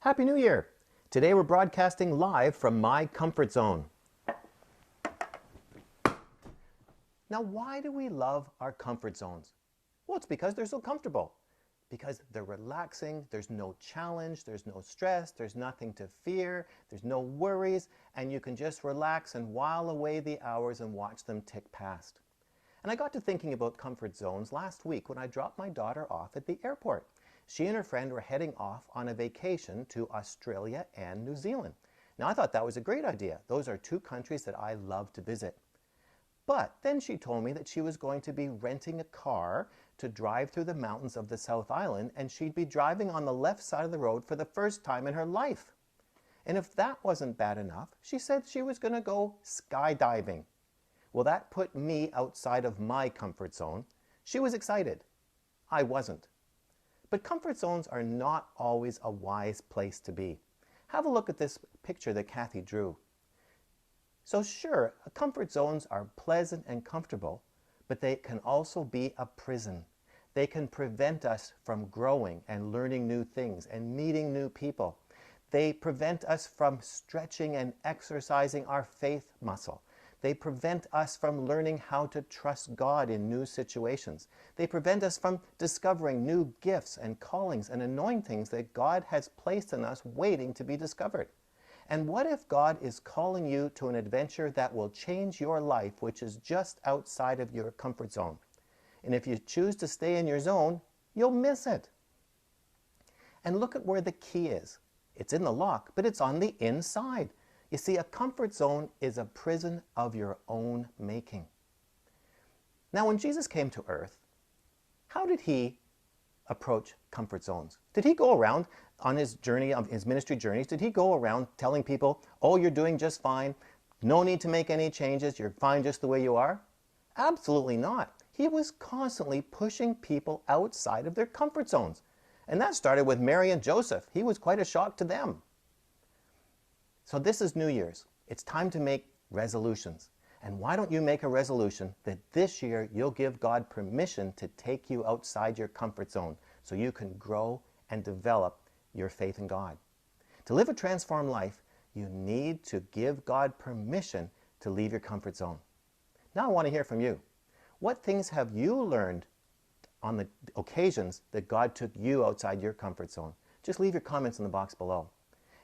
Happy New Year! Today we're broadcasting live from my comfort zone. Now, why do we love our comfort zones? Well, it's because they're so comfortable. Because they're relaxing, there's no challenge, there's no stress, there's nothing to fear, there's no worries, and you can just relax and while away the hours and watch them tick past. And I got to thinking about comfort zones last week when I dropped my daughter off at the airport. She and her friend were heading off on a vacation to Australia and New Zealand. Now, I thought that was a great idea. Those are two countries that I love to visit. But then she told me that she was going to be renting a car to drive through the mountains of the South Island, and she'd be driving on the left side of the road for the first time in her life. And if that wasn't bad enough, she said she was going to go skydiving. Well, that put me outside of my comfort zone. She was excited. I wasn't. But comfort zones are not always a wise place to be. Have a look at this picture that Kathy drew. So sure, comfort zones are pleasant and comfortable, but they can also be a prison. They can prevent us from growing and learning new things and meeting new people. They prevent us from stretching and exercising our faith muscle. They prevent us from learning how to trust God in new situations. They prevent us from discovering new gifts and callings and anointings that God has placed in us waiting to be discovered. And what if God is calling you to an adventure that will change your life, which is just outside of your comfort zone? And if you choose to stay in your zone, you'll miss it. And look at where the key is. It's in the lock, but it's on the inside. You see, a comfort zone is a prison of your own making. Now, when Jesus came to earth, how did he approach comfort zones? Did he go around on his journey, of his ministry journeys, did he go around telling people, oh, you're doing just fine, no need to make any changes, you're fine just the way you are? Absolutely not. He was constantly pushing people outside of their comfort zones. And that started with Mary and Joseph. He was quite a shock to them. So this is New Year's. It's time to make resolutions. And why don't you make a resolution that this year you'll give God permission to take you outside your comfort zone so you can grow and develop your faith in God. To live a transformed life, you need to give God permission to leave your comfort zone. Now I want to hear from you. What things have you learned on the occasions that God took you outside your comfort zone? Just leave your comments in the box below.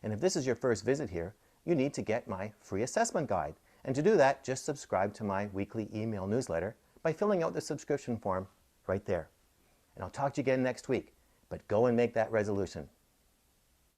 And if this is your first visit here, you need to get my free assessment guide. And to do that, just subscribe to my weekly email newsletter by filling out the subscription form right there. And I'll talk to you again next week. But go and make that resolution.